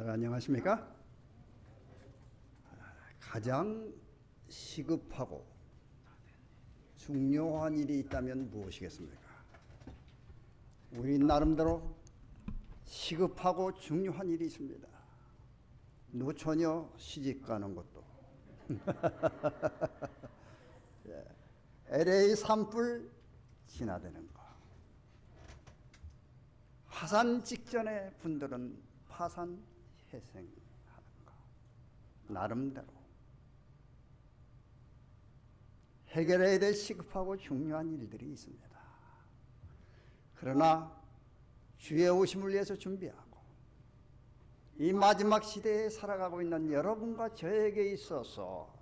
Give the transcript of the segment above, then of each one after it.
안녕하십니까? 가장 시급하고 중요한 일이 있다면 무엇이겠습니까? 우리 나름대로 시급하고 중요한 일이 있습니다. 노처녀 시집 가는 것도 LA 산불 진화되는 거, 파산 직전에 분들은 파산 회생하는 거, 나름대로 해결해야 될 시급하고 중요한 일들이 있습니다. 그러나 주의 오심을 위해서 준비하고 이 마지막 시대에 살아가고 있는 여러분과 저에게 있어서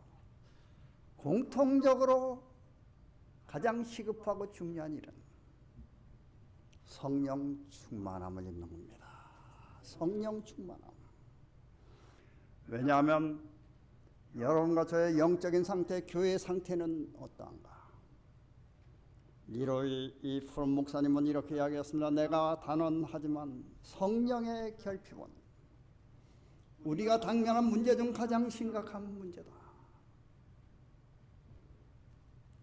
공통적으로 가장 시급하고 중요한 일은 성령 충만함을 입는 겁니다. 성령 충만함. 왜냐하면 여러분과 저의 영적인 상태, 교회의 상태는 어떠한가? 리로이 이 프롬 목사님은 이렇게 이야기했습니다. 내가 단언하지만 성령의 결핍은 우리가 당면한 문제 중 가장 심각한 문제다.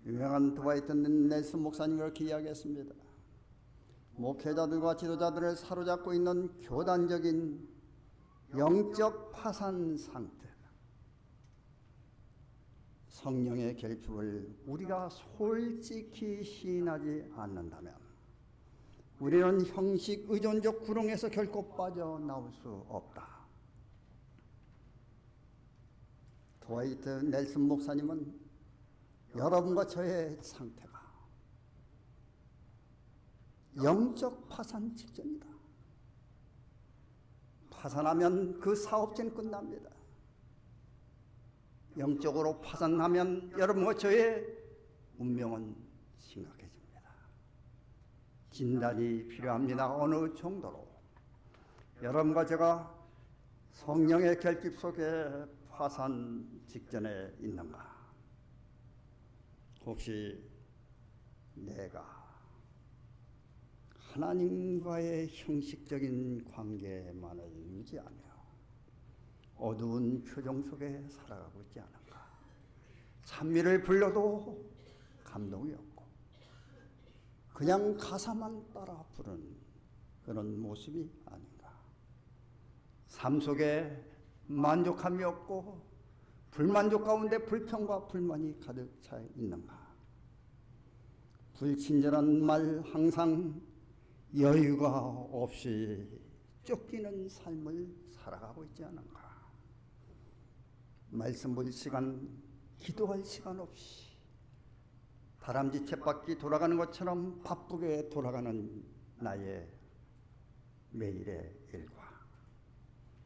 유명한 드와이트 넬슨 목사님이 이렇게 이야기했습니다. 목회자들과 지도자들을 사로잡고 있는 교단적인 영적 파산 상태, 성령의 결핍을 우리가 솔직히 시인하지 않는다면 우리는 형식 의존적 구렁에서 결코 빠져나올 수 없다. 드와이트 넬슨 목사님은 여러분과 저의 상태가 영적 파산 직전이다. 파산하면 그 사업체는 끝납니다. 영적으로 파산하면 여러분과 저의 운명은 심각해집니다. 진단이 필요합니다. 어느 정도로 여러분과 제가 성령의 결핍 속에 파산 직전에 있는가? 혹시 내가 하나님과의 형식적인 관계만을 유지하며 어두운 표정 속에 살아가고 있지 않은가? 찬미를 불러도 감동이 없고 그냥 가사만 따라 부르는 그런 모습이 아닌가? 삶 속에 만족함이 없고 불만족 가운데 불평과 불만이 가득 차 있는가? 불친절한 말 항상 여유가 없이 쫓기는 삶을 살아가고 있지 않은가? 말씀 볼 시간, 기도할 시간 없이 다람쥐 쳇바퀴 돌아가는 것처럼 바쁘게 돌아가는 나의 매일의 일과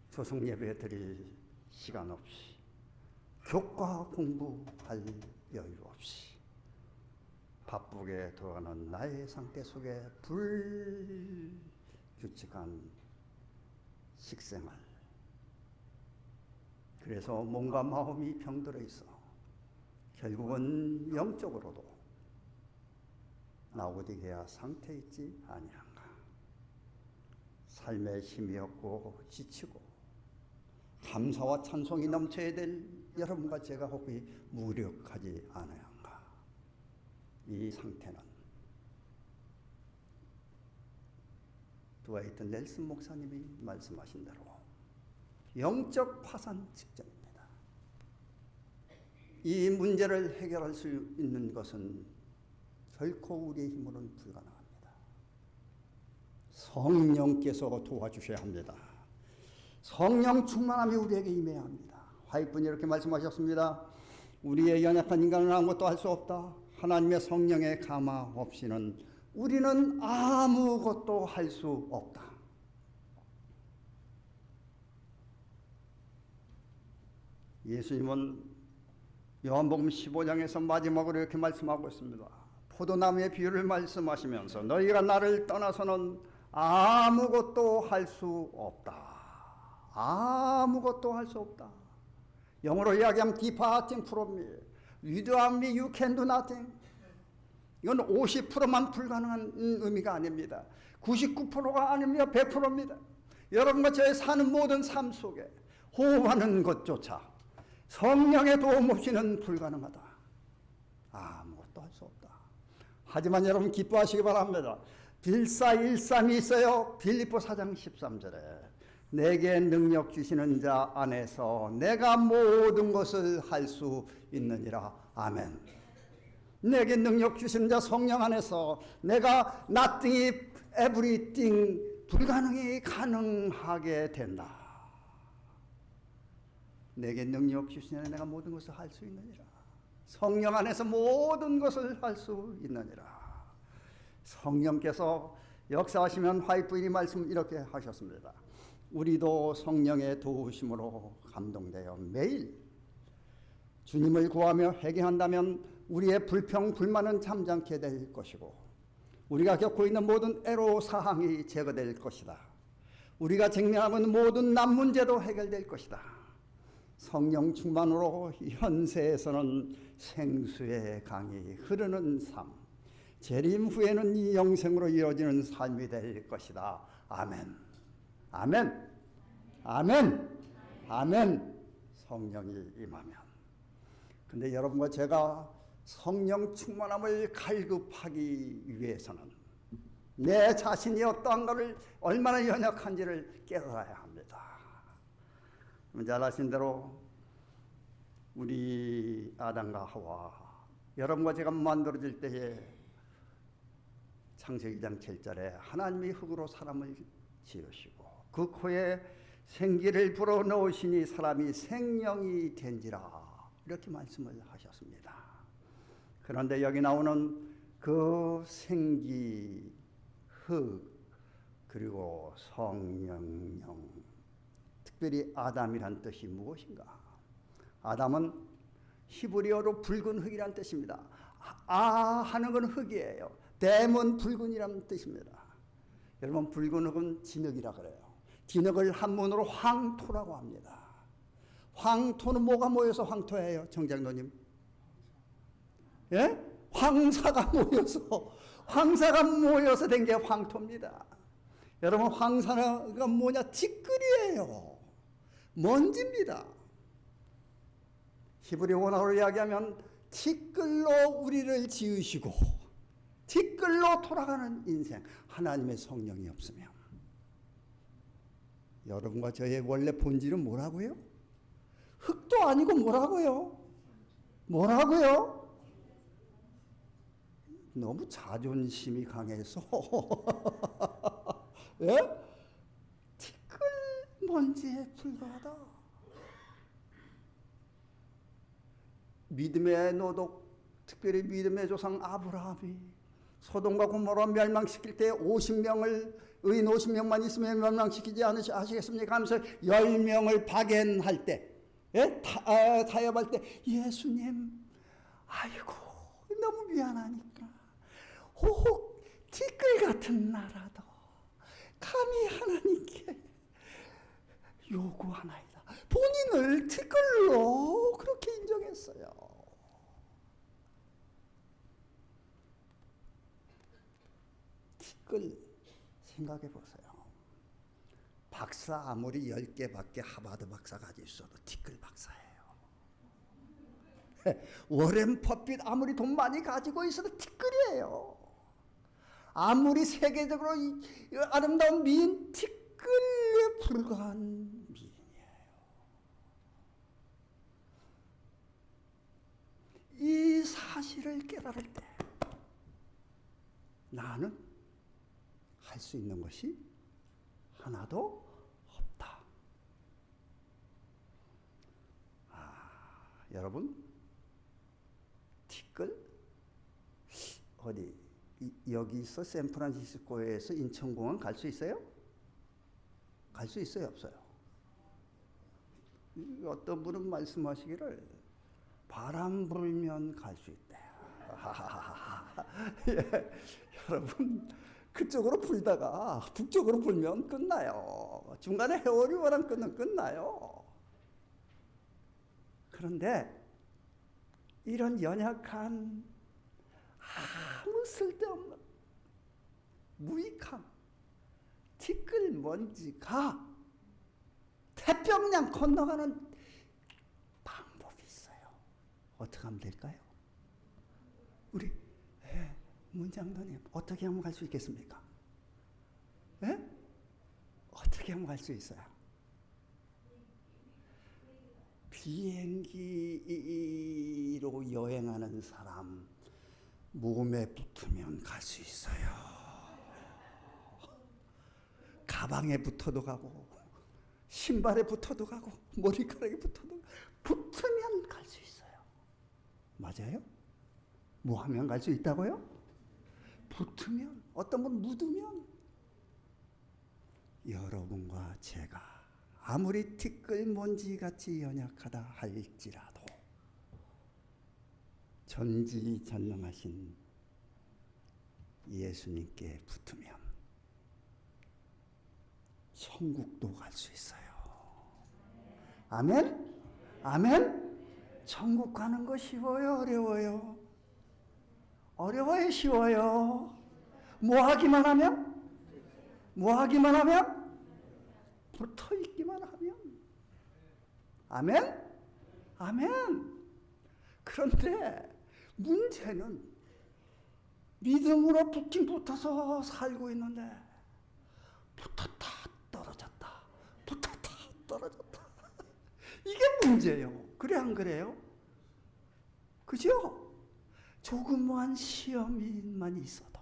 조성 예배 드릴 시간 없이 교과 공부할 여유 없이 바쁘게 돌아가는 나의 상태 속에 불규칙한 식생활, 그래서 몸과 마음이 병들어 있어 결국은 영적으로도 라오디게아 상태에 있지 아니한가? 삶에 힘이 없고 지치고 감사와 찬송이 넘쳐야 될 여러분과 제가 혹시 무력하지 않아야 한가? 이 상태는 드와이트 넬슨 목사님이 말씀하신 대로 영적 파산 직전입니다. 이 문제를 해결할 수 있는 것은 결코 우리의 힘으로는 불가능합니다. 성령께서 도와주셔야 합니다. 성령 충만함이 우리에게 임해야 합니다. 화이트분이 이렇게 말씀하셨습니다. 우리의 연약한 인간은 아무것도 할 수 없다. 하나님의 성령의 감화 없이는 우리는 아무것도 할 수 없다. 예수님은 요한복음 15장에서 마지막으로 이렇게 말씀하고 있습니다. 포도나무의 비유를 말씀하시면서 너희가 나를 떠나서는 아무것도 할 수 없다. 아무것도 할 수 없다. 영어로 이야기하면 departing from me. Without me you can do nothing. 이건 50%만 불가능한 의미가 아닙니다. 99%가 아닙니다. 100%입니다. 여러분과 저의 사는 모든 삶 속에 호흡하는 것조차 성령의 도움 없이는 불가능하다. 아무것도 할 수 없다. 하지만 여러분 기뻐하시기 바랍니다. 빌사 1:3이 있어요. 빌립보 4장 13절에 내게 능력 주시는 자 안에서 내가 모든 것을 할 수 있느니라. 아멘. 내게 능력 주시는 자 성령 안에서 내가 nothing, everything, 불가능이 가능하게 된다. 내게 능력 주시는 내가 모든 것을 할 수 있느니라. 성령 안에서 모든 것을 할 수 있느니라. 성령께서 역사하시면 화이트인이 말씀 이렇게 하셨습니다. 우리도 성령의 도우심으로 감동되어 매일 주님을 구하며 회개한다면 우리의 불평, 불만은 잠잠케 될 것이고 우리가 겪고 있는 모든 애로사항이 제거될 것이다. 우리가 직면하는 모든 남 문제도 해결될 것이다. 성령 충만으로 현세에서는 생수의 강이 흐르는 삶, 재림 후에는 이 영생으로 이어지는 삶이 될 것이다. 아멘. 아멘. 아멘. 아멘. 성령이 임하면. 근데 여러분과 제가 성령 충만함을 갈급하기 위해서는 내 자신이 어떠한가를 얼마나 연약한지를 깨달아야 합니다. 잘 아신 대로 우리 아담과 하와, 여러분과 제가 만들어질 때에 창세기 1장 7절에 하나님이 흙으로 사람을 지으시고 그 코에 생기를 불어넣으시니 사람이 생명이 된지라, 이렇게 말씀을 하셨습니다. 그런데 여기 나오는 그 생기, 흙, 그리고 성령, 특별히 아담이란 뜻이 무엇인가? 아담은 히브리어로 붉은 흙이란 뜻입니다. 하는 건 흙이에요. 댐은 붉은이란 뜻입니다. 여러분, 붉은 흙은 진흙이라 그래요. 진흙을 한문으로 황토라고 합니다. 황토는 뭐가 모여서 황토예요, 정장로님? 예? 황사가 모여서 된 게 황토입니다. 여러분, 황사가 뭐냐? 티끌이에요. 먼지입니다. 히브리 원어로 이야기하면 티끌로 우리를 지으시고 티끌로 돌아가는 인생, 하나님의 성령이 없으면 여러분과 저의 원래 본질은 뭐라고요? 흙도 아니고 뭐라고요? 너무 자존심이 강해서 예? 티끌 먼지에 불과하다. 믿음의 노독, 특별히 믿음의 조상 아브라함이 소돔과 고모라 멸망시킬 때 50명을, 의인 50명만 있으면 멸망시키지 아시겠습니까? 하면서 10명을 박앤할 때, 예? 타협할 때, 예수님, 아이고 너무 미안하니까 혹 티끌 같은 나라도 감히 하나님께 요구하나이다. 본인을 티끌로 그렇게 인정했어요. 티끌 생각해 보세요. 박사 아무리 10개밖에 하버드 박사 가지고 있어도 티끌 박사예요. 워렌 버핏 아무리 돈 많이 가지고 있어도 티끌이에요. 아무리 세계적으로 아름다운 미인, 티끌에 불과한 미인이에요. 이 사실을 깨달을 때 나는 할 수 있는 것이 하나도 없다. 여러분, 티끌 어디 여기서 샌프란시스코에서 인천공항 갈 수 있어요? 갈 수 있어요, 없어요? 어떤 분은 말씀하시기를 바람 불면 갈 수 있대. 예, 여러분, 그쪽으로 불다가 북쪽으로 불면 끝나요. 중간에 해오리 바람 끝나요. 그런데 이런 연약한, 아무 쓸데없는, 무익한 티끌먼지가 태평양 건너가는 방법이 있어요. 어떻게 하면 될까요? 우리 문장도님 어떻게 하면 갈 수 있겠습니까? 어떻게 하면 갈 수 있어요? 비행기로 여행하는 사람 몸에 붙으면 갈 수 있어요. 가방에 붙어도 가고 신발에 붙어도 가고 머리카락에 붙어도 붙으면 갈 수 있어요. 맞아요? 뭐 하면 갈 수 있다고요? 붙으면, 어떤 분 묻으면. 여러분과 제가 아무리 티끌먼지같이 연약하다 할지라도 전지전능하신 예수님께 붙으면 천국도 갈 수 있어요. 아멘? 아멘? 천국 가는 거 쉬워요? 어려워요? 어려워요? 쉬워요? 뭐 하기만 하면? 뭐 하기만 하면? 붙어 있기만 하면. 아멘? 아멘. 그런데 문제는 믿음으로 붙긴 붙어서 살고 있는데 붙었다 떨어졌다 붙었다 떨어졌다 이게 문제예요. 그래 안 그래요? 그죠? 조그마한 시험만 있어도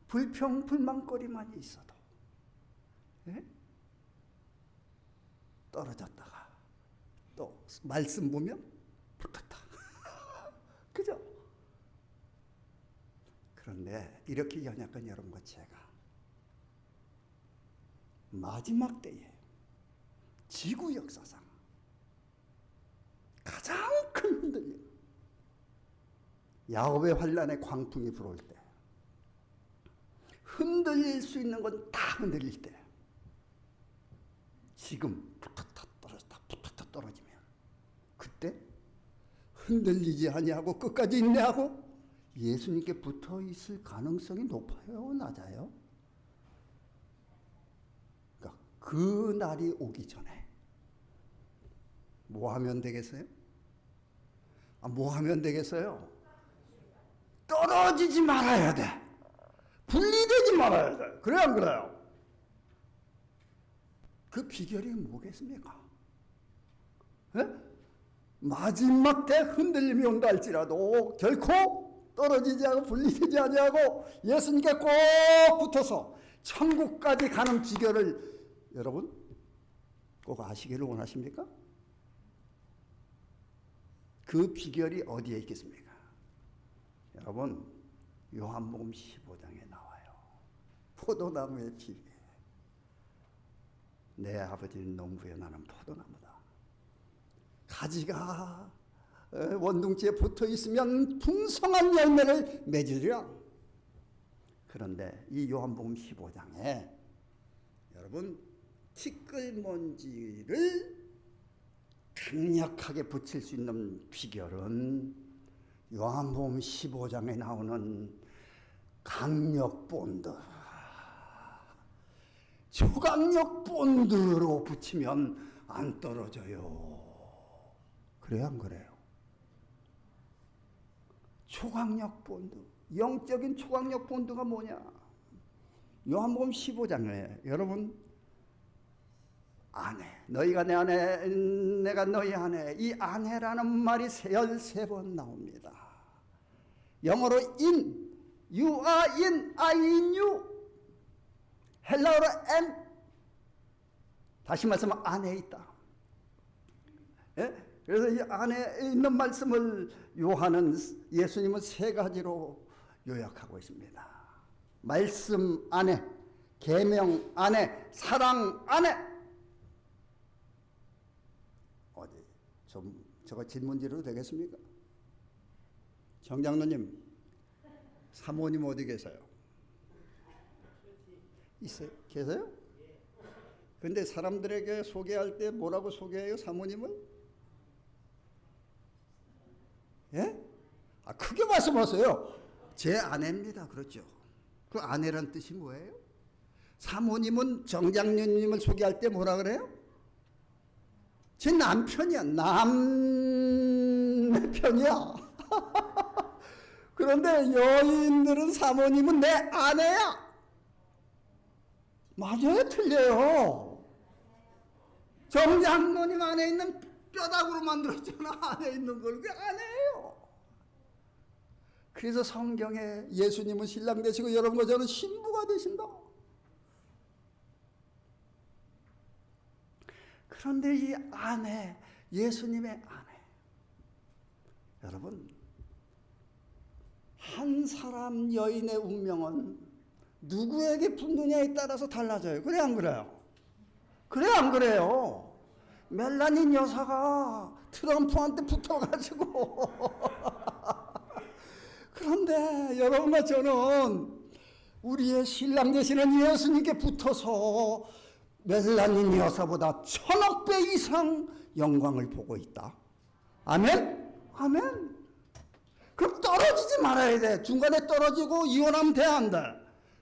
불평불만거리만 있어도 떨어졌다가 또 말씀 보면 붙었다. 그죠? 그런데 이렇게 연약한 여러분과 제가 마지막 때에 지구 역사상 가장 큰 흔들림, 야곱의 환란의 광풍이 불어올 때, 흔들릴 수 있는 건 다 흔들릴 때, 지금 붙었다 떨어졌다 붙었다 떨어지면 그때 흔들리지 아니하고 끝까지 인내하고 예수님께 붙어 있을 가능성이 높아요, 낮아요? 그러니까 그 날이 오기 전에 뭐 하면 되겠어요? 뭐 하면 되겠어요? 떨어지지 말아야 돼. 분리되지 말아야 돼. 그래 안 그래요? 그 비결이 뭐겠습니까? 마지막 때 흔들림이 온다 할지라도 결코 떨어지지 않고 분리되지 아니하고 예수님께 꼭 붙어서 천국까지 가는 비결을 여러분 꼭 아시기를 원하십니까? 그 비결이 어디에 있겠습니까? 여러분 요한복음 15장에 나와요. 포도나무의 비밀. 내 아버지는 농부여 나는 포도나무다. 가지가 원둥지에 붙어 있으면 풍성한 열매를 맺으리라. 그런데 이 요한복음 15장에 여러분 티끌먼지를 강력하게 붙일 수 있는 비결은 요한복음 15장에 나오는 강력 본드, 초강력 본드로 붙이면 안 떨어져요. 그래요 안 그래요? 초강력 본드, 영적인 초강력 본드가 뭐냐? 요한복음 15장에 여러분 아내, 너희가 내 안에 내가 너희 안에, 이 아내라는 말이 13번 나옵니다. 영어로 in, you are in, I in you. 헬라어로 and. 다시 말씀하면 안에 있다. 그래서 이 안에 있는 말씀을 요한은, 예수님은 3가지로 요약하고 있습니다. 말씀 안에, 계명 안에, 사랑 안에. 어디 좀 저거 질문 드려도 되겠습니까? 정장로님, 사모님 어디 계세요? 있어요? 계세요? 근데 사람들에게 소개할 때 뭐라고 소개해요, 사모님을? 예? 크게 말씀하세요. 제 아내입니다. 그렇죠? 그 아내란 뜻이 뭐예요? 사모님은 정장녀님을 소개할 때 뭐라 그래요? 제 남편이야. 남편이야. 그런데 여인들은 사모님은 내 아내야. 맞아요? 틀려요? 정장모님 안에 있는 뼈다구로 만들었잖아. 안에 있는 걸. 그게 아내예요. 그래서 성경에 예수님은 신랑 되시고 여러분과 저는 신부가 되신다. 그런데 이 아내, 예수님의 아내, 여러분, 한 사람 여인의 운명은 누구에게 붙느냐에 따라서 달라져요. 그래 안 그래요? 그래 안 그래요? 멜라닌 여사가 트럼프한테 붙어가지고 그런데 여러분과 저는 우리의 신랑 되시는 예수님께 붙어서 멜라닌 여사보다 1000억 배 이상 영광을 보고 있다. 아멘? 아멘? 그럼 떨어지지 말아야 돼. 중간에 떨어지고 이혼하면 돼, 안 돼?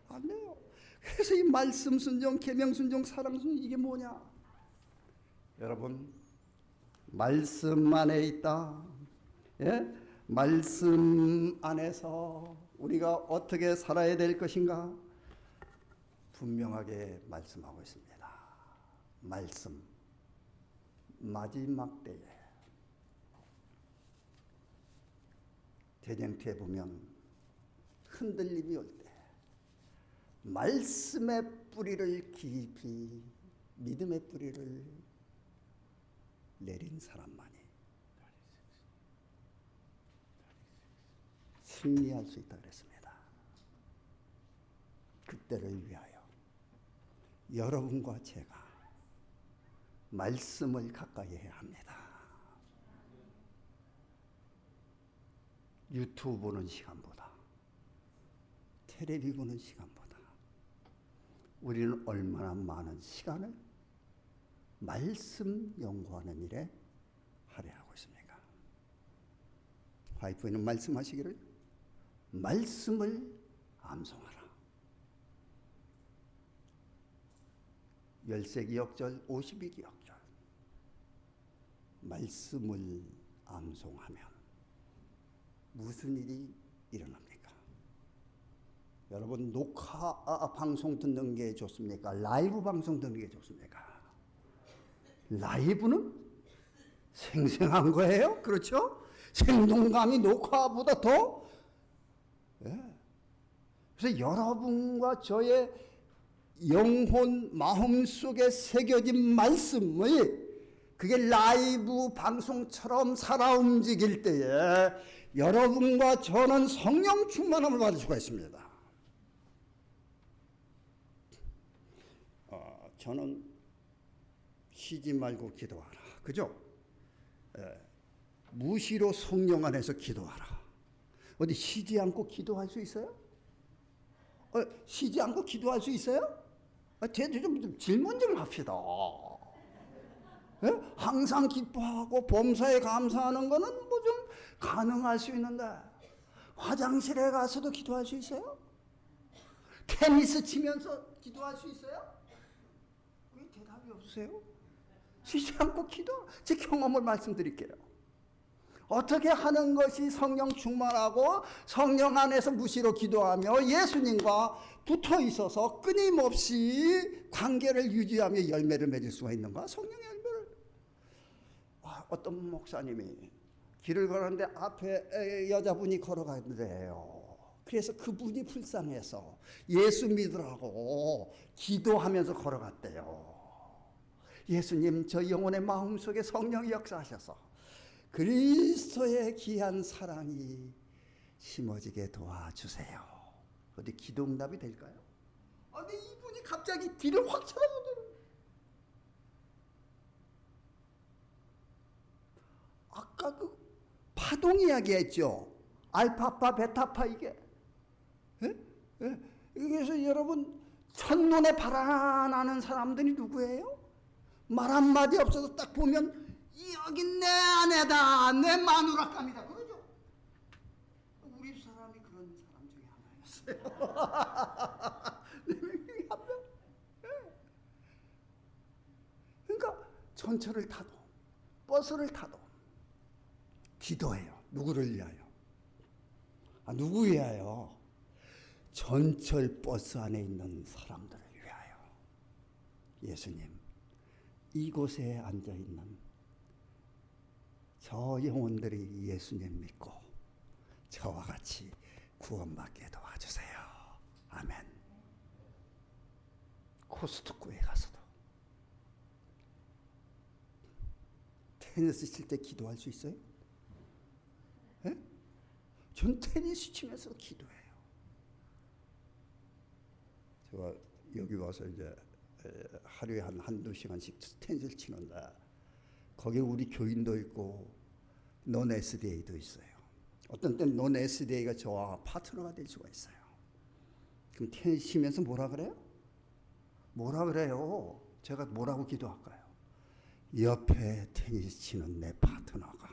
안 돼요. 그래서 이 말씀 순종, 계명 순종, 사랑 순종, 이게 뭐냐? 여러분, 말씀 안에 있다. 예? 말씀 안에서 우리가 어떻게 살아야 될 것인가? 분명하게 말씀하고 있습니다. 말씀, 마지막 때에 대쟁투에 보면 흔들림이 올 때 말씀의 뿌리를 깊이, 믿음의 뿌리를 내린 사람만이 승리할 수 있다 그랬습니다. 그때를 위하여 여러분과 제가 말씀을 가까이 해야 합니다. 유튜브 보는 시간보다, 텔레비 보는 시간보다 우리는 얼마나 많은 시간을 말씀 연구하는 일에 할애하고 있습니까? 와이프는 말씀하시기를 말씀을 암송하라. 13기억절, 52기억절 말씀을 암송하면 무슨 일이 일어납니까? 여러분 녹화 방송 듣는 게 좋습니까? 라이브 방송 듣는 게 좋습니까? 라이브는 생생한 거예요. 그렇죠? 생동감이 녹화보다 더. 예. 그래서 여러분과 저의 영혼 마음속에 새겨진 말씀을 그게 라이브 방송처럼 살아 움직일 때에 여러분과 저는 성령 충만함을 받을 수가 있습니다. 저는 쉬지 말고 기도하라. 그죠? 무시로 성령 안에서 기도하라. 어디 쉬지 않고 기도할 수 있어요? 쉬지 않고 기도할 수 있어요? 좀 질문 좀 합시다. 예? 항상 기뻐하고 범사에 감사하는 거는 뭐 좀 가능할 수 있는데 화장실에 가서도 기도할 수 있어요? 테니스 치면서 기도할 수 있어요? 왜 대답이 없으세요? 쉬지 않고 기도. 제 경험을 말씀드릴게요. 어떻게 하는 것이 성령 충만하고 성령 안에서 무시로 기도하며 예수님과 붙어 있어서 끊임없이 관계를 유지하며 열매를 맺을 수가 있는가? 성령의 열매를. 어떤 목사님이 길을 걸었는데 앞에 여자분이 걸어가는데요. 그래서 그분이 불쌍해서 예수 믿으라고 기도하면서 걸어갔대요. 예수님, 저 영혼의 마음속에 성령이 역사하셔서 그리스도의 귀한 사랑이 심어지게 도와주세요. 어디 기도 응답이 될까요? 근데 이분이 갑자기 뒤를 확 쳐다보더라고요. 아까 그 파동 이야기 했죠. 알파파, 베타파 이게. 예? 예? 그래서 여러분, 첫눈에 발안하는 사람들이 누구예요? 말 한마디 없어서 딱 보면 여기 내 아내다, 내 마누라감이다, 그러죠? 우리 사람이 그런 사람 중에 하나였어요. 네 명이 한 명. 전철을 타도 버스를 타도 기도해요. 누구를 위하여? 누구 위하여? 전철 버스 안에 있는 사람들을 위하여. 예수님, 이곳에 앉아있는 저 영혼들이 예수님 믿고 저와 같이 구원받게 도와주세요. 아멘. 코스트코에 가서도 테니스 칠 때 기도할 수 있어요? 예? 전 테니스 치면서 기도해요. 제가 여기 와서 이제 하루에 한두 시간씩 테니스를 치는데 거기 우리 교인도 있고 논 SDA도 있어요. 어떤 때는 논 SDA가 저와 파트너가 될 수가 있어요. 그럼 테니스 치면서 뭐라 그래요? 뭐라 그래요? 제가 뭐라고 기도할까요? 옆에 테니스 치는 내 파트너가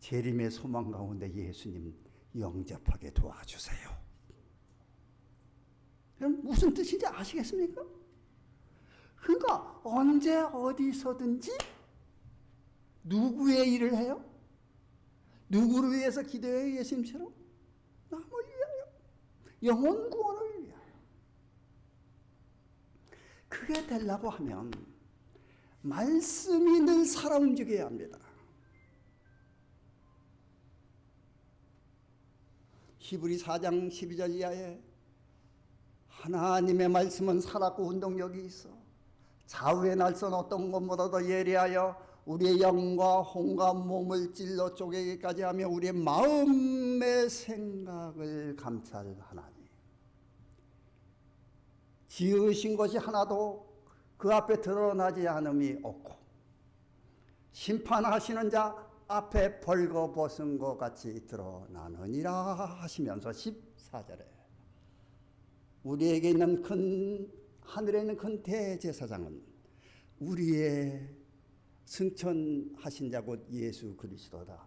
재림의 소망 가운데 예수님 영접하게 도와주세요. 그럼 무슨 뜻인지 아시겠습니까? 그러니까 언제 어디서든지 누구의 일을 해요? 누구를 위해서 기도해요? 예수님처럼? 남을 위하여, 영혼 구원을 위하여. 그게 되려고 하면 말씀이 늘 살아 움직여야 합니다. 히브리 4장 12절 이하에 하나님의 말씀은 살았고 운동력이 있어 좌우의 날선 어떤 것보다도 예리하여 우리의 영과 혼과 몸을 찔러 쪼개기까지 하며 우리의 마음의 생각을 감찰하나니 지으신 것이 하나도 그 앞에 드러나지 않음이 없고 심판하시는 자 앞에 벌거벗은 것 같이 드러나느니라 하시면서 14절에 우리에게 있는 하늘에 있는 큰 대제사장은 우리의 승천하신 자 곧 예수 그리스도다.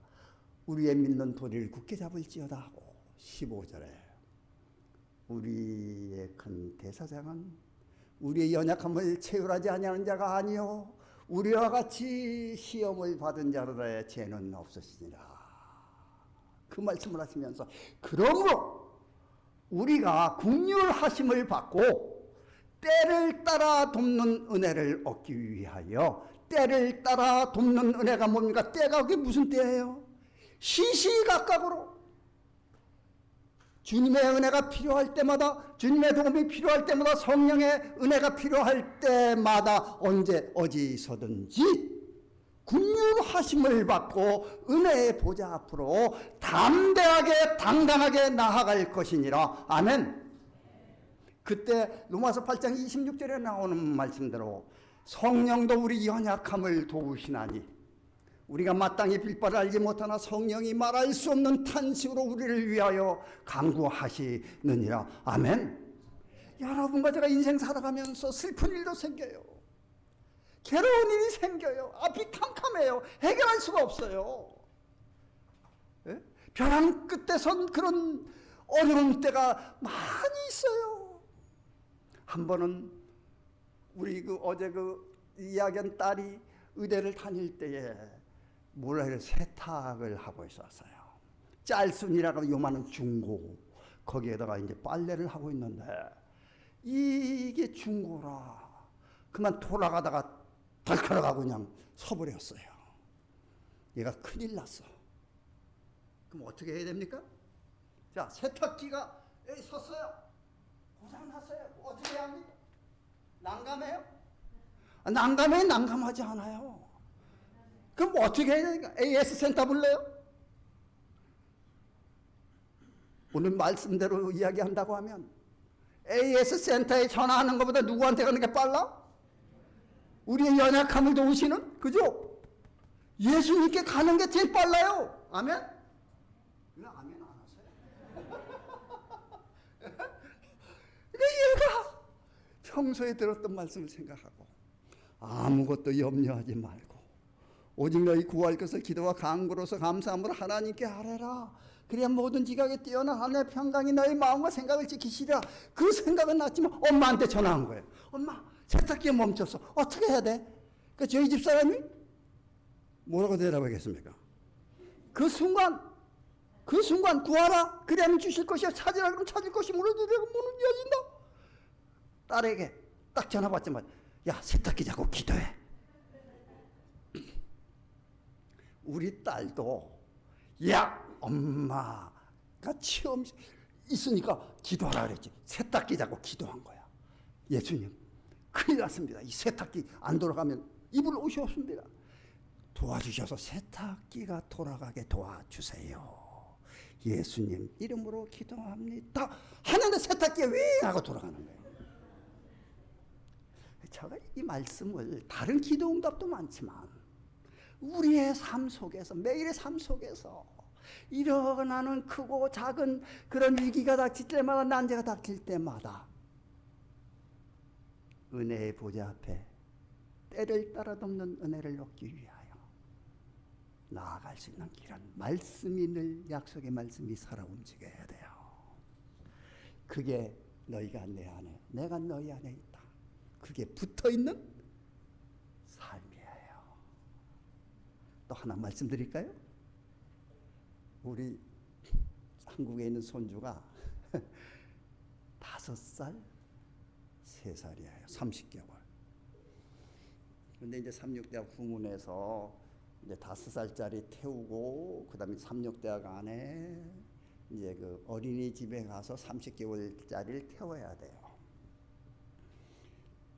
우리의 믿는 도리를 굳게 잡을지어다 하고 15절에 우리의 큰 대사장은 우리의 연약함을 체휼하지 아니하는 자가 아니요 우리와 같이 시험을 받은 자로다의 죄는 없으시니라. 그 말씀을 하시면서 그러므로 우리가 긍휼하심을 받고 때를 따라 돕는 은혜를 얻기 위하여 때를 따라 돕는 은혜가 뭡니까? 때가 그게 무슨 때예요? 시시각각으로 주님의 은혜가 필요할 때마다 주님의 도움이 필요할 때마다 성령의 은혜가 필요할 때마다 언제 어디서든지 긍휼하심을 받고 은혜의 보좌 앞으로 담대하게 당당하게 나아갈 것이니라. 아멘. 그때 로마서 8장 26절에 나오는 말씀대로 성령도 우리 연약함을 도우시나니 우리가 마땅히 빌바를 알지 못하나 성령이 말할 수 없는 탄식으로 우리를 위하여 간구하시느니라. 아멘. 여러분과 제가 인생 살아가면서 슬픈 일도 생겨요. 괴로운 일이 생겨요. 앞이 캄캄해요. 해결할 수가 없어요. 예? 벼랑 끝에 선 그런 어려운 때가 많이 있어요. 한 번은 우리 어제 이야기한 딸이 의대를 다닐 때에 몰래 세탁을 하고 있었어요. 짤순이라고 요만한 중고 거기에다가 이제 빨래를 하고 있는데 이게 중고라. 그만 돌아가다가 덜커러가고 그냥 서버렸어요. 얘가 큰일 났어. 그럼 어떻게 해야 됩니까? 자, 세탁기가 여기 섰어요. 고장났어요. 어떻게 해야 합니까? 난감해요? 난감해? 난감하지 않아요. 그럼 어떻게 해야 되니까? AS 센터 불러요? 오늘 말씀대로 이야기한다고 하면 AS 센터에 전화하는 것보다 누구한테 가는 게 빨라? 우리의 연약함을 도우시는, 그죠? 예수님께 가는 게 제일 빨라요. 아멘? 왜 아멘 안 하세요? 그러니까 얘가 평소에 들었던 말씀을 생각하고 아무것도 염려하지 말고 오직 너희 구할 것을 기도와 간구로서 감사함으로 하나님께 하래라. 그래야 모든 지각에 뛰어난 하나님의 평강이 너희 마음과 생각을 지키시리라. 그 생각은 났지만 엄마한테 전화한 거예요. 엄마, 세탁기가 멈췄어. 어떻게 해야 돼? 그 저희 집 사람이 뭐라고 대답하겠습니까? 그 순간 구하라 그러면 주실 것이야. 찾으라 그러면 찾을 것이 문을 두드리고 문은 열린다. 딸에게 딱 전화 받자마자 야 세탁기 자고 기도해. 우리 딸도 야 엄마가 시험 있으니까 기도하라 그랬지. 세탁기 자고 기도한 거야. 예수님 큰일 났습니다. 이 세탁기 안 돌아가면 입을 옷이 없습니다. 도와주셔서 세탁기가 돌아가게 도와주세요. 예수님 이름으로 기도합니다. 하는데 세탁기가 윙 하고 돌아가는 거예요. 제가 이 말씀을 다른 기도 응답도 많지만 우리의 삶 속에서 매일의 삶 속에서 일어나는 크고 작은 그런 위기가 닥칠 때마다 난제가 닥칠 때마다 은혜의 보좌 앞에 때를 따라 덮는 은혜를 얻기 위하여 나아갈 수 있는 길은 말씀이 늘 약속의 말씀이 살아 움직여야 돼요. 그게 너희가 내 안에 내가 너희 안에 있다. 그게 붙어있는 삶이에요. 또 하나 말씀드릴까요? 우리 한국에 있는 손주가 5살, 3살이에요. 30개월. 근데 이제 삼육대학 후문에서 이제 5살짜리 태우고 그다음에 삼육대학 안에 이제 그 어린이집에 가서 30개월짜리를 태워야 돼요.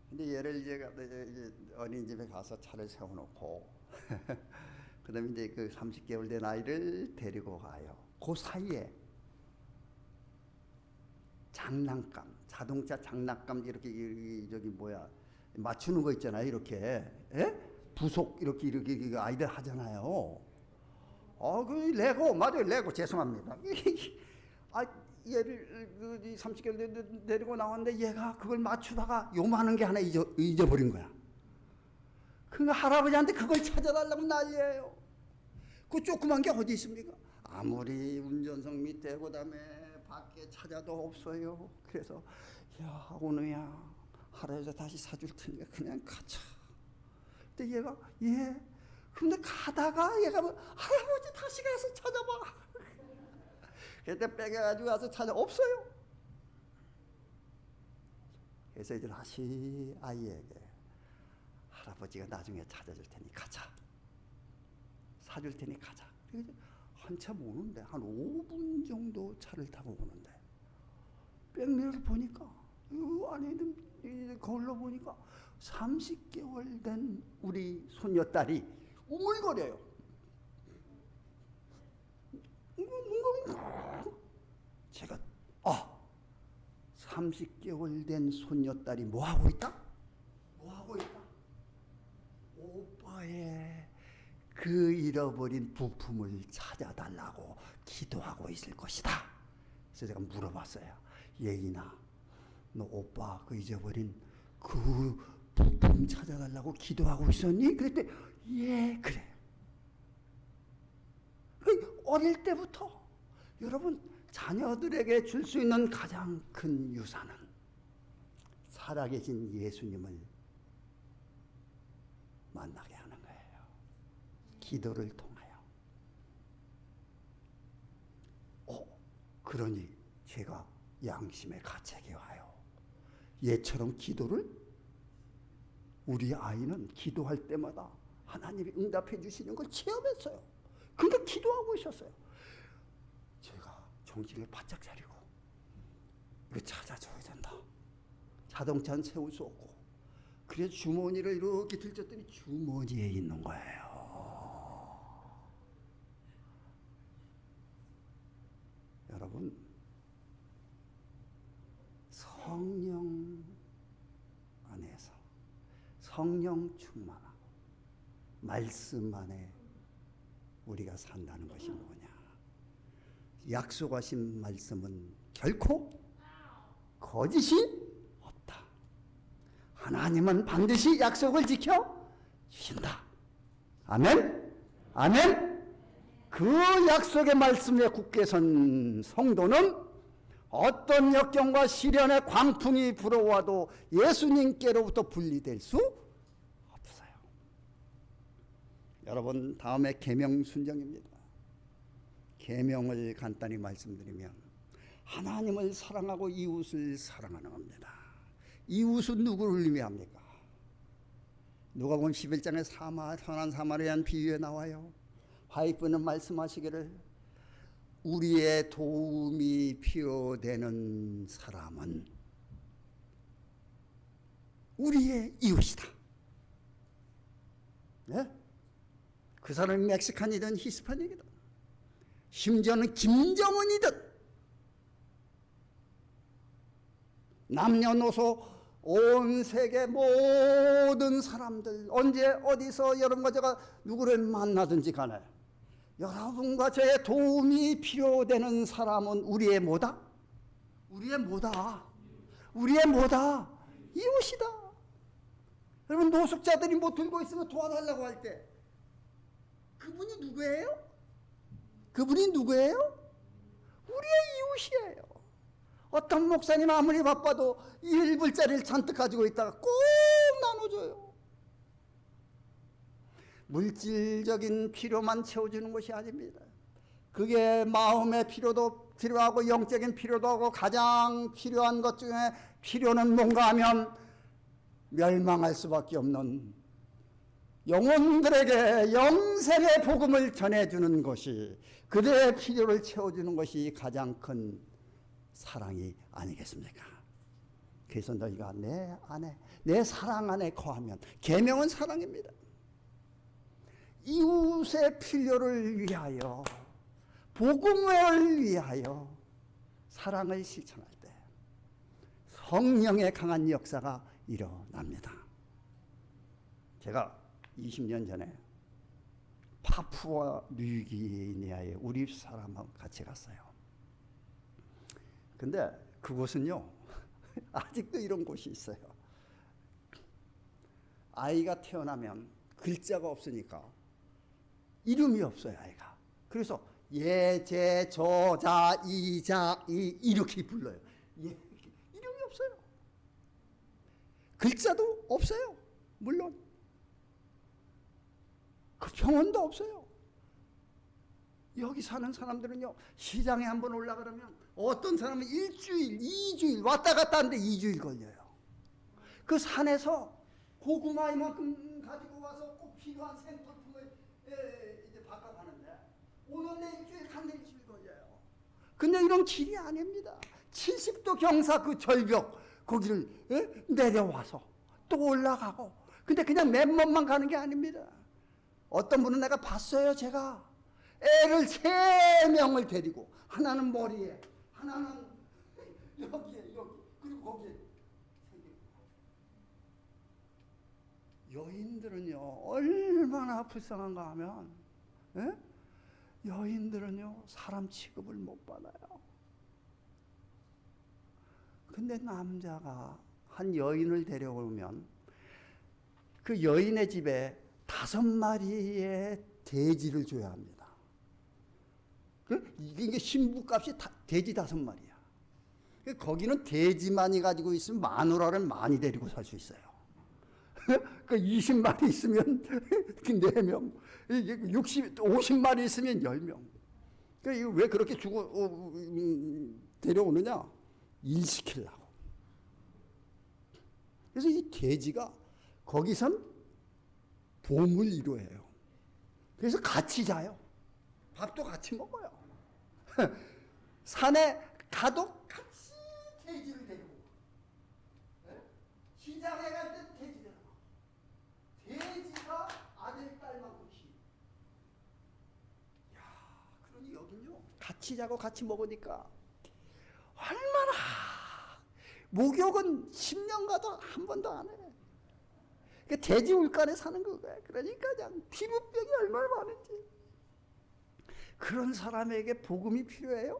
근데 얘를 이제 어린이집에 가서 차를 세워놓고 그다음에 이제 그 30개월 된 아이를 데리고 가요. 그 사이에 장난감, 자동차 장난감 이렇게 저기 뭐야 맞추는 거 있잖아요. 이렇게 부속 이렇게 아이들 하잖아요. 그 레고 맞아요. 레고 죄송합니다. 얘를 30개월 데리고 나왔는데 얘가 그걸 맞추다가 요만한 게 하나 잊어버린 거야. 그러니까 할아버지한테 그걸 찾아달라고 난리예요. 그 조그만 게 어디 있습니까? 아무리 운전석 밑에 그다음에 밖에 찾아도 없어요. 그래서 야 오늘야 할아버지 다시 사줄 테니까 그냥 가자. 근데 얘가 예. 근데 가다가 얘가 할아버지 다시 가서 찾아봐. 그때 빼가지고 가서 찾아 없어요. 그래서 이제 다시 아이에게 할아버지가 나중에 찾아줄 테니 가자. 사줄 테니 가자. 그래서 한참 오는데 한 5분 정도 차를 타고 오는데 백미러를 보니까 이 안에 있는 거울로 보니까 30개월 된 우리 손녀딸이 우물거려요. 제가 30개월 된 손녀딸이 뭐하고 있다? 뭐하고 있다? 오빠의 그 잃어버린 부품을 찾아달라고 기도하고 있을 것이다. 그래서 제가 물어봤어요. 예인아, 너 오빠 그 잊어버린 그 부품 찾아달라고 기도하고 있었니? 그랬더니 예, 그래. 어릴 때부터 여러분 자녀들에게 줄 수 있는 가장 큰 유산은 살아계신 예수님을 만나게 하는 거예요. 기도를 통하여. 그러니 제가 양심의 가책이 와요. 얘처럼 기도를 우리 아이는 기도할 때마다 하나님이 응답해 주시는 걸 체험했어요. 그러니까 기도하고 있었어요. 제가 정신을 바짝 차리고 이거 찾아줘야 된다. 자동차는 세울 수 없고 그래서 주머니를 이렇게 들쳤더니 주머니에 있는 거예요. 여러분 성령 안에서 성령 충만하고 말씀 안에 우리가 산다는 것이 뭐냐? 약속하신 말씀은 결코 거짓이 없다. 하나님은 반드시 약속을 지켜 주신다. 아멘. 아멘. 그 약속의 말씀에 굳게 선 성도는 어떤 역경과 시련의 광풍이 불어와도 예수님께로부터 분리될 수 없어요. 여러분, 다음에 계명 순종입니다. 계명을 간단히 말씀드리면 하나님을 사랑하고 이웃을 사랑하는 겁니다. 이웃은 누구를 의미합니까? 누가복음 11장에 선한 사마리아인 비유에 나와요. 화이프는 말씀하시기를 우리의 도움이 필요되는 사람은 우리의 이웃이다. 네? 그 사람이 멕시칸이든 히스파닉이든 심지어는 김정은이든 남녀노소 온 세계 모든 사람들 언제 어디서 여러분과 제가 누구를 만나든지 간에 여러분과 저의 도움이 필요되는 사람은 우리의 뭐다? 우리의 뭐다? 우리의 뭐다? 이웃이다. 여러분, 노숙자들이 뭐 들고 있으면 도와달라고 할 때 그분이 누구예요? 그분이 누구예요? 우리의 이웃이에요. 어떤 목사님 아무리 바빠도 1불짜리를 잔뜩 가지고 있다가 꼭 나눠줘요. 물질적인 필요만 채워주는 것이 아닙니다. 그게 마음의 필요도 필요하고 영적인 필요도 하고 가장 필요한 것 중에 필요는 뭔가 하면 멸망할 수밖에 없는 영혼들에게 영생의 복음을 전해주는 것이, 그들의 필요를 채워주는 것이 가장 큰 사랑이 아니겠습니까? 그래서 너희가 내 안에, 내 사랑 안에 거하면, 계명은 사랑입니다. 이웃의 필요를 위하여, 복음을 위하여 사랑을 실천할 때 성령의 강한 역사가 일어납니다. 제가 20년 전에 파푸아 뉴기니아에 우리 사람하고 같이 갔어요. 근데 그곳은요, 아직도 이런 곳이 있어요. 아이가 태어나면 글자가 없으니까 이름이 없어요, 아이가. 그래서 예, 제, 저, 자, 이, 자, 이 이렇게 불러요. 예, 이름이 없어요. 글자도 없어요. 물론 그 병원도 없어요. 여기 사는 사람들은요, 시장에 한번 올라가려면 어떤 사람은 일주일, 2주일 왔다 갔다 하는데 2주일 걸려요. 그 산에서 고구마 이만큼 가지고 와서 꼭 필요한 생필품을 이제 바꿔가는데 오는데 일주일, 간데 일주일 걸려요. 근데 이런 길이 아닙니다. 70도 경사 그 절벽 거기를 내려와서 또 올라가고, 근데 그냥 맨몸만 가는 게 아닙니다. 어떤 분은 내가 봤어요. 제가 애를 3명을 데리고, 하나는 머리에, 하나는 여기에, 여기, 그리고 거기에. 여인들은요, 얼마나 불쌍한가 하면, 여인들은요, 사람 취급을 못 받아요. 근데 남자가 한 여인을 데려오면 그 여인의 집에 5마리의 돼지를 줘야 합니다. 이게 신부값이 돼지 5마리야. 거기는 돼지만이 가지고 있으면 마누라를 많이 데리고 살 수 있어요. 그 20마리 있으면 4명, 50마리 있으면 10명. 왜 그렇게 데려오느냐? 일 시키려고. 그래서 이 돼지가 거기선 보물 1호예요. 그래서 같이 자요. 밥도 같이 먹어요. 산에 가도 같이 돼지를 데리고, 시장에 갈 때 돼지 데리고, 돼지가 아들 딸만큼 키워. 야, 그러니 여긴요, 같이 자고 같이 먹으니까 얼마나, 목욕은 10년 가도 한 번도 안 해. 그 돼지 울간에 사는 거예요. 그러니까 그냥 피부병이 얼마나 많은지. 그런 사람에게 복음이 필요해요?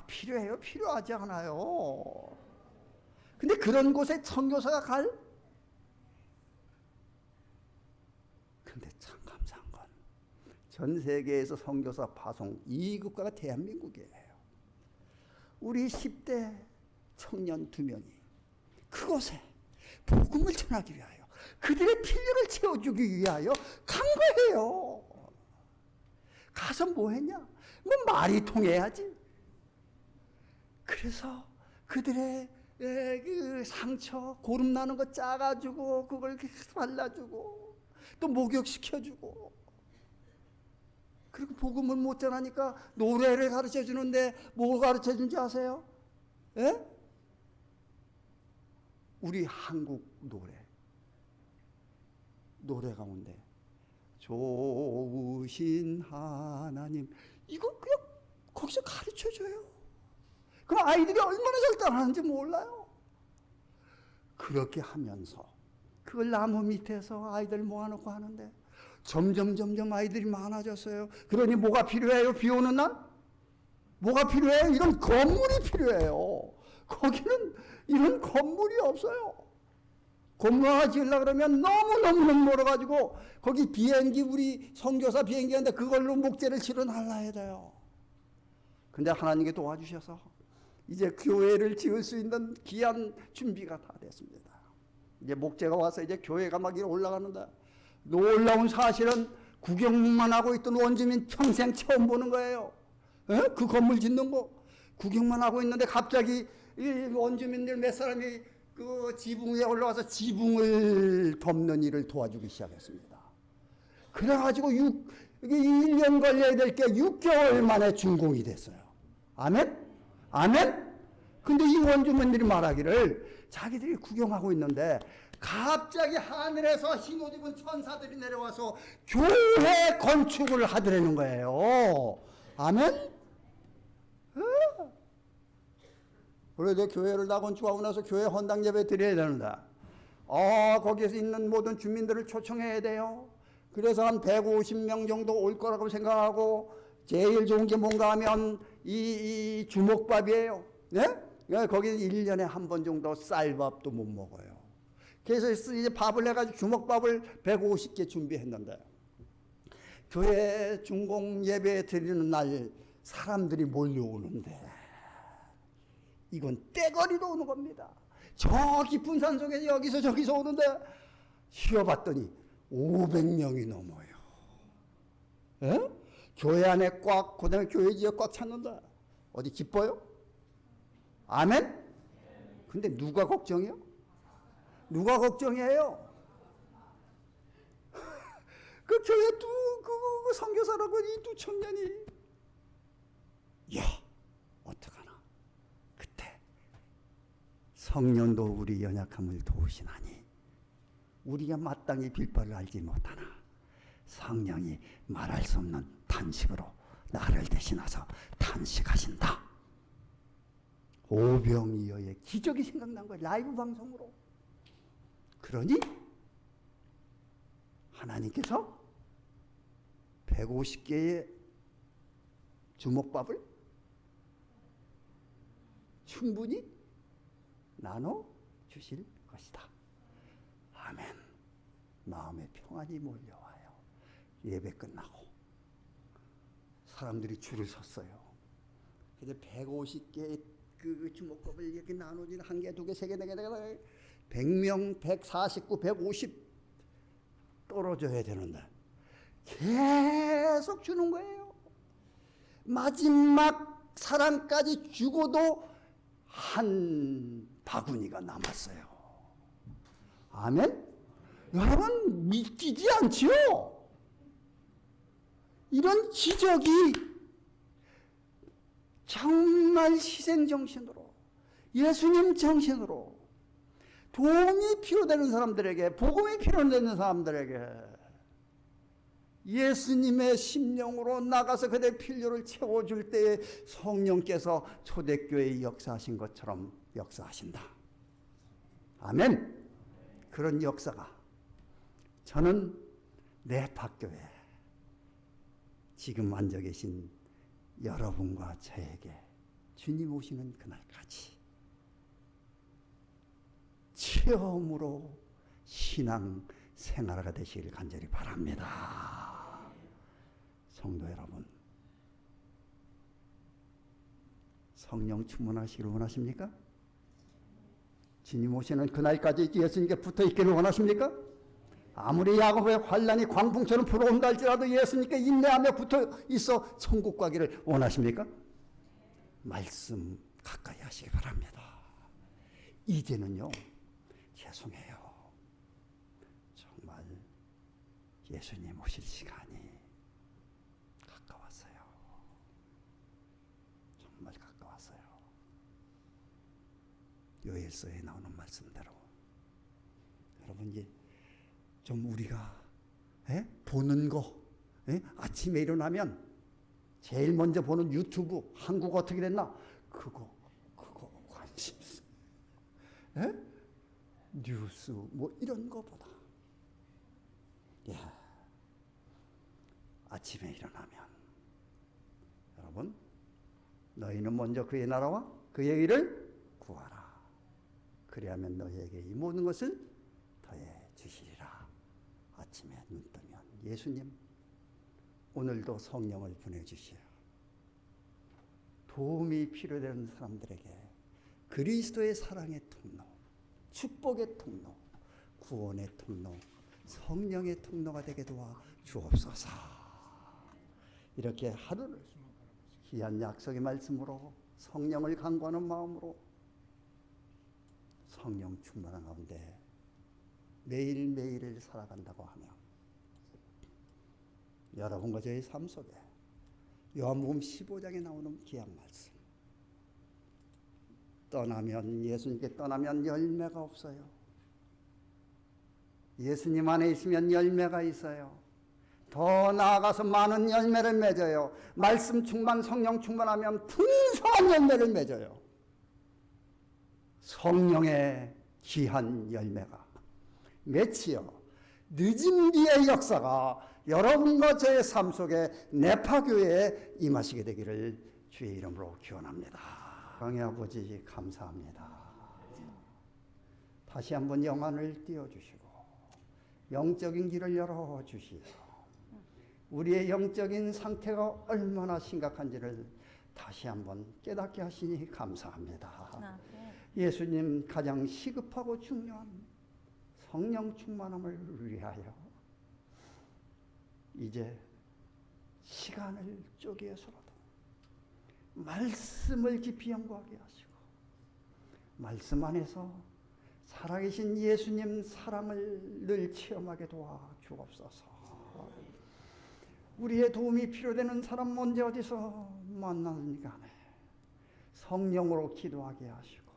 필요해요? 필요하지 않아요. 근데 그런 곳에 선교사가 갈? 근데 참 감사한 건 전 세계에서 선교사 파송 이 국가가 대한민국이에요. 우리 10대 청년 2명이 그곳에 복음을 전하기 위하여 그들의 필요를 채워주기 위하여 간 거예요. 가서 뭐 했냐? 뭐 말이 통해야지. 그래서 그들의 그 상처, 고름 나는 거 짜가지고 그걸 발라주고 또 목욕시켜주고, 그리고 복음을 못 전하니까 노래를 가르쳐 주는데 뭘 가르쳐 준지 아세요? 예? 우리 한국 노래 가운데 좋으신 하나님, 이거 그냥 거기서 가르쳐 줘요. 그럼 아이들이 얼마나 잘 따라하는지 몰라요. 그렇게 하면서 그걸 나무 밑에서 아이들 모아놓고 하는데 점점 아이들이 많아졌어요. 그러니 뭐가 필요해요? 비 오는 날? 뭐가 필요해요? 이런 건물이 필요해요. 거기는 이런 건물이 없어요. 건물 하나 지으려고 그러면 너무 멀어가지고 거기 비행기, 우리 선교사 비행기 하는데 그걸로 목재를 실어 날라야 돼요. 근데 하나님께 도와주셔서 이제 교회를 지을 수 있는 귀한 준비가 다 됐습니다. 이제 목재가 와서 이제 교회가 막 올라가는데, 놀라운 사실은 구경만 하고 있던 원주민 평생 처음 보는 거예요. 그 건물 짓는 거 구경만 하고 있는데 갑자기 이 원주민들 몇 사람이 그 지붕 위에 올라와서 지붕을 덮는 일을 도와주기 시작했습니다. 그래가지고 1년 걸려야 될 게 6개월 만에 준공이 됐어요. 아멘? 아멘? 근데 이 원주민들이 말하기를 자기들이 구경하고 있는데 갑자기 하늘에서 흰옷 입은 천사들이 내려와서 교회 건축을 하더라는 거예요. 아멘? 그래도 교회를 다 건축하고 나서 교회 헌당 예배 드려야 되는데, 거기에서 있는 모든 주민들을 초청해야 돼요. 그래서 한 150명 정도 올 거라고 생각하고, 제일 좋은 게 뭔가 하면 이 주먹밥이에요. 네? 거기는 1년에 한 번 정도 쌀밥도 못 먹어요. 그래서 이제 밥을 해가지고 주먹밥을 150개 준비했는데, 교회 중공 예배 드리는 날 사람들이 몰려오는데, 이건 떼거리로 오는 겁니다. 저 깊은 산 속에서 여기서 저기서 오는데 쉬어봤더니 500명이 넘어요. 에? 교회 안에 꽉, 그다음에 교회 지역 꽉 찼는데 어디 기뻐요? 아멘? 근데 누가 걱정해요? 누가 걱정해요? 그 교회 그 선교사라고 이 두 청년이, 야, 어떡하나. 그때 성령도 우리 연약함을 도우시나니 우리가 마땅히 빌바를 알지 못하나 성령이 말할 수 없는 탄식으로 나를 대신하서 탄식하신다. 오병이어의 기적이 생각난 거예요. 라이브 방송으로. 그러니 하나님께서 150개의 주먹밥을 충분히 나눠 주실 것이다. 아멘. 마음의 평안이 몰려와요. 예배 끝나고 사람들이 줄을 섰어요. 그래서 150개의 그 주먹밥을 이렇게 나눠주는, 한 개, 두 개, 세 개, 네 개, 100명, 149, 150 떨어져야 되는데 계속 주는 거예요. 마지막 사람까지 죽어도 한 바구니가 남았어요. 아멘? 여러분 믿기지 않지요? 이런 기적이 정말 희생정신으로, 예수님 정신으로 도움이 필요되는 사람들에게, 복음이 필요되는 사람들에게 예수님의 심령으로 나가서 그들의 필요를 채워줄 때에 성령께서 초대교회에 역사하신 것처럼 역사하신다. 아멘. 그런 역사가 저는 내 학교에 지금 앉아 계신 여러분과 저에게 주님 오시는 그날까지 체험으로 신앙 생활가 되시길 간절히 바랍니다. 성도 여러분, 성령 충만하시기를 원하십니까? 주님 오시는 그날까지 예수님께 붙어 있기를 원하십니까? 아무리 야곱의 환란이 광풍처럼 불어온다 할지라도 예수님께 인내하며 붙어 있어 천국 가기를 원하십니까? 말씀 가까이 하시기 바랍니다. 이제는요, 죄송해요. 정말 예수님 오실 시간이 가까웠어요. 정말 가까웠어요. 요엘서에 나오는 말씀대로 여러분, 이제 좀 우리가 보는 거, 아침에 일어나면 제일 먼저 보는 유튜브, 한국 어떻게 됐나? 그거 관심 있어. 뉴스 뭐 이런 거보다, 아침에 일어나면 여러분, 너희는 먼저 그의 나라와 그의 일을 구하라. 그리하면 너희에게 이 모든 것을 더해 주시리라. 아침에 눈 뜨면 예수님 오늘도 성령을 보내주시오. 도움이 필요되는 사람들에게 그리스도의 사랑의 통로, 축복의 통로, 구원의 통로, 성령의 통로가 되게 도와 주옵소서. 이렇게 하루를 귀한 약속의 말씀으로 성령을 간구하는 마음으로 성령 충만한 가운데 매일매일을 살아간다고 하며, 여러분과 저의 삶 속에 요한복음 15장에 나오는 귀한 말씀, 예수님께 떠나면 열매가 없어요. 예수님 안에 있으면 열매가 있어요. 더 나아가서 많은 열매를 맺어요. 말씀 충만, 성령 충만하면 풍성한 열매를 맺어요. 성령의 귀한 열매가 맺히어 늦은 비의 역사가 여러분과 저의 삶 속에 네파교회에 임하시게 되기를 주의 이름으로 기원합니다. 강의 아버지 감사합니다. 다시 한번 영안을 띄워주시고 영적인 길을 열어주시고 우리의 영적인 상태가 얼마나 심각한지를 다시 한번 깨닫게 하시니 감사합니다. 예수님 가장 시급하고 중요한 성령 충만함을 위하여 이제 시간을 쪼개서라도 말씀을 깊이 연구하게 하시고 말씀 안에서 살아계신 예수님 사랑을 늘 체험하게 도와 주옵소서. 우리의 도움이 필요되는 사람 언제 어디서 만나는 간에 성령으로 기도하게 하시고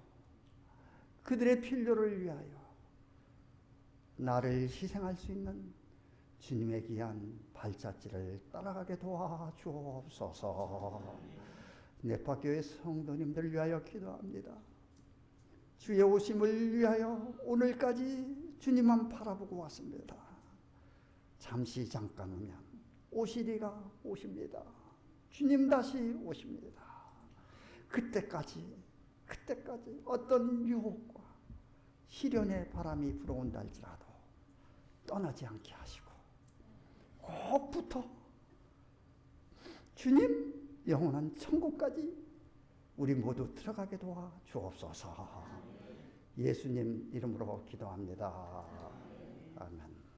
그들의 필요를 위하여 나를 희생할 수 있는 주님의 귀한 발자취를 따라가게 도와 주옵소서. 네파교회 성도님들 위하여 기도합니다. 주의 오심을 위하여 오늘까지 주님만 바라보고 왔습니다. 잠시 잠깐 오면 오시리가 오십니다. 주님 다시 오십니다. 그때까지 어떤 유혹과 시련의 바람이 불어온다 할지라도 떠나지 않게 하시고 꼭 붙어 주님 영원한 천국까지 우리 모두 들어가게 도와 주옵소서. 예수님 이름으로 기도합니다. 아멘.